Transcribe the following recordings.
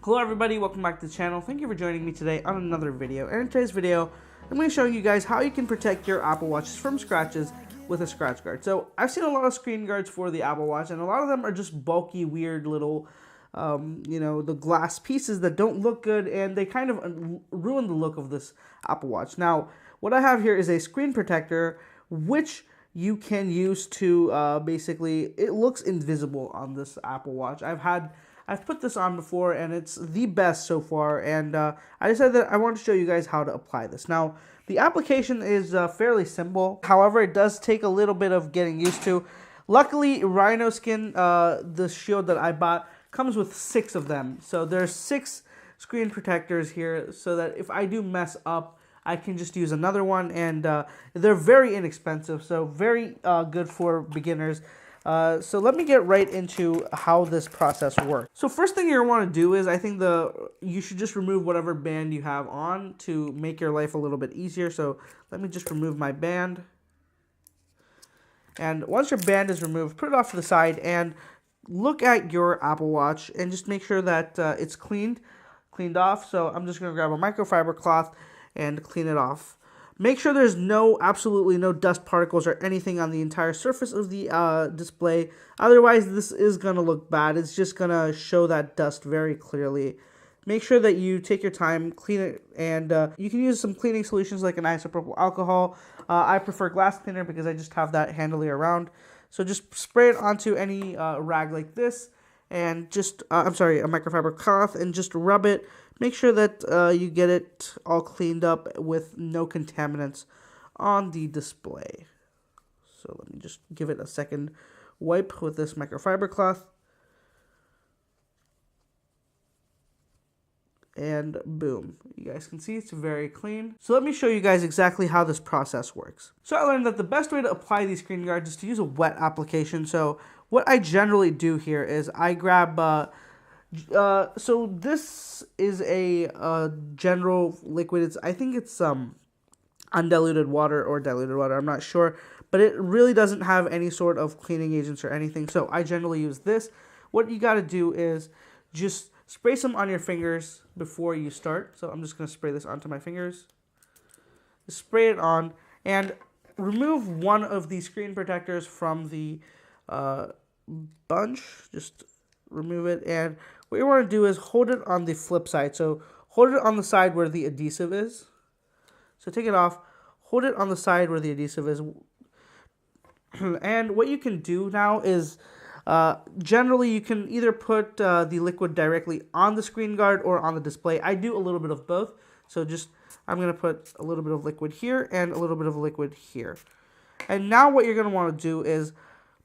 Hello everybody, welcome back to the channel. Thank you for joining me today on another video. And in today's video, I'm going to show you guys how you can protect your Apple Watches from scratches with a scratch guard. So I've seen a lot of screen guards for the Apple Watch, and a lot of them are just bulky, weird little, the glass pieces that don't look good, and they kind of ruin the look of this Apple Watch. Now, what I have here is a screen protector, which you can use to basically, it looks invisible on this Apple Watch. I've put this on before, and it's the best so far, and I decided that I wanted to show you guys how to apply this. Now, the application is fairly simple. However, it does take a little bit of getting used to. Luckily, Rhino Skin, the shield that I bought, comes with 6 of them. So there's 6 screen protectors here, so that if I do mess up, I can just use another one, and they're very inexpensive, so very good for beginners. So let me get right into how this process works. So first thing you're going to want to do is, I think you should just remove whatever band you have on to make your life a little bit easier. So let me just remove my band. And once your band is removed, put it off to the side and look at your Apple Watch and just make sure that it's cleaned off. So I'm just going to grab a microfiber cloth and clean it off. Make sure there's absolutely no dust particles or anything on the entire surface of the display. Otherwise, this is going to look bad. It's just going to show that dust very clearly. Make sure that you take your time, clean it, and you can use some cleaning solutions like an isopropyl alcohol. I prefer glass cleaner because I just have that handily around. So just spray it onto any rag like this, and just, a microfiber cloth, and just rub it. Make sure that you get it all cleaned up with no contaminants on the display. So let me just give it a second wipe with this microfiber cloth. And boom, you guys can see it's very clean. So let me show you guys exactly how this process works. So I learned that the best way to apply these screen guards is to use a wet application. So what I generally do here is I grab, so this is a general liquid. I think it's undiluted water or diluted water, I'm not sure. But it really doesn't have any sort of cleaning agents or anything. So I generally use this. What you gotta do is just spray some on your fingers before you start. So I'm just going to spray this onto my fingers. Just spray it on and remove one of the screen protectors from the bunch. Just remove it. And what you want to do is hold it on the flip side. So hold it on the side where the adhesive is. So take it off. Hold it on the side where the adhesive is. And what you can do now is generally, you can either put the liquid directly on the screen guard or on the display. I do a little bit of both. So I'm going to put a little bit of liquid here and a little bit of liquid here. And now what you're going to want to do is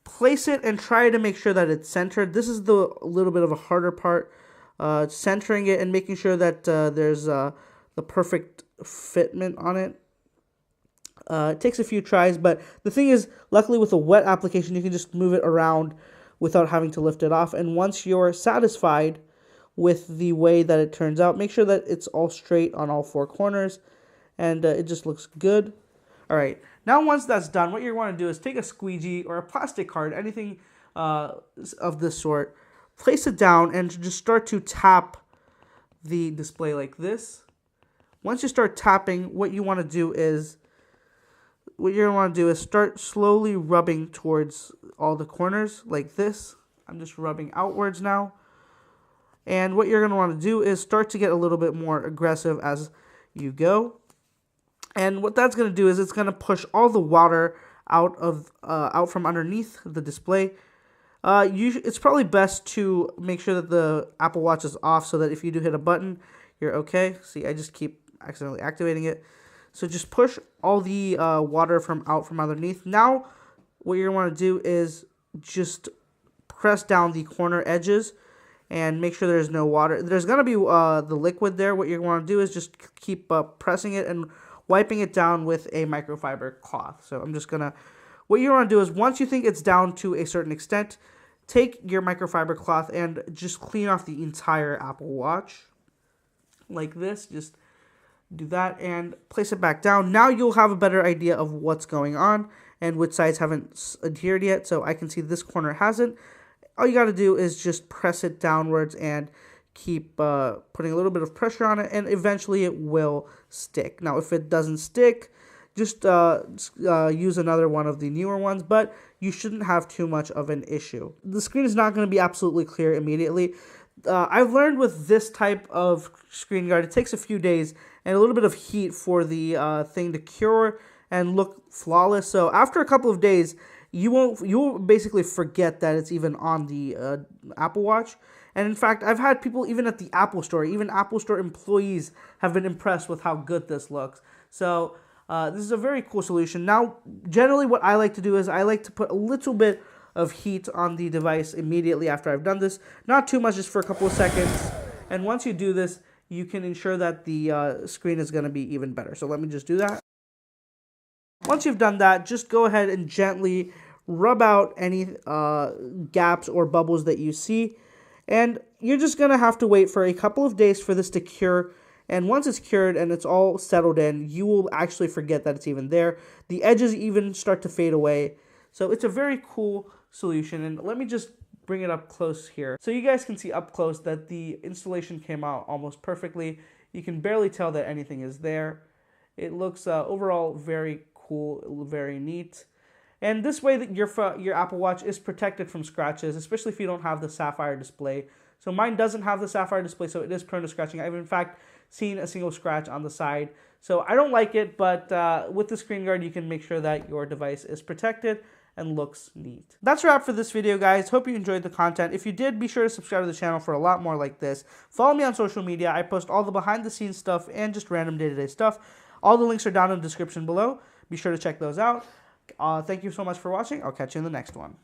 place it and try to make sure that it's centered. This is the little bit of a harder part, centering it and making sure that there's the perfect fitment on it. It takes a few tries, but the thing is, luckily with a wet application, you can just move it around without having to lift it off. And once you're satisfied with the way that it turns out, make sure that it's all straight on all 4 corners, and it just looks good. All right, now once that's done, what you want to do is take a squeegee or a plastic card, anything of this sort, place it down and just start to tap the display like this. Once you start tapping, what you want to do is start slowly rubbing towards all the corners like this. I'm just rubbing outwards now. And what you're going to want to do is start to get a little bit more aggressive as you go. And what that's going to do is it's going to push all the water out from underneath the display. It's probably best to make sure that the Apple Watch is off so that if you do hit a button, you're okay. See, I just keep accidentally activating it. So just push all the water out from underneath. Now, what you're going to want to do is just press down the corner edges and make sure there's no water. There's going to be the liquid there. What you're going to want to do is just keep pressing it and wiping it down with a microfiber cloth. So I'm just going to, what you want to do is once you think it's down to a certain extent, take your microfiber cloth and just clean off the entire Apple Watch like this. Just do that and place it back down. Now you'll have a better idea of what's going on and which sides haven't adhered yet. So I can see this corner hasn't. All you got to do is just press it downwards and keep putting a little bit of pressure on it, and eventually it will stick. Now, if it doesn't stick, just use another one of the newer ones, but you shouldn't have too much of an issue. The screen is not going to be absolutely clear immediately. I've learned with this type of screen guard, it takes a few days and a little bit of heat for the thing to cure and look flawless. So after a couple of days, you'll basically forget that it's even on the Apple Watch. And in fact, I've had people even at the Apple Store, even Apple Store employees have been impressed with how good this looks. So this is a very cool solution. Now, generally what I like to do is I like to put a little bit of heat on the device immediately after I've done this. Not too much, just for a couple of seconds. And once you do this, you can ensure that the screen is going to be even better. So let me just do that. Once you've done that, just go ahead and gently rub out any gaps or bubbles that you see. And you're just going to have to wait for a couple of days for this to cure. And once it's cured and it's all settled in, you will actually forget that it's even there. The edges even start to fade away. So it's a very cool solution. And let me just bring it up close here. So you guys can see up close that the installation came out almost perfectly. You can barely tell that anything is there. It looks overall very cool, very neat. And this way that your Apple Watch is protected from scratches, especially if you don't have the sapphire display. So mine doesn't have the sapphire display, so it is prone to scratching. I've in fact seen a single scratch on the side. So I don't like it, but with the screen guard, you can make sure that your device is protected and looks neat. That's a wrap for this video, guys. Hope you enjoyed the content. If you did, be sure to subscribe to the channel for a lot more like this. Follow me on social media. I post all the behind-the-scenes stuff and just random day-to-day stuff. All the links are down in the description below. Be sure to check those out. Thank you so much for watching. I'll catch you in the next one.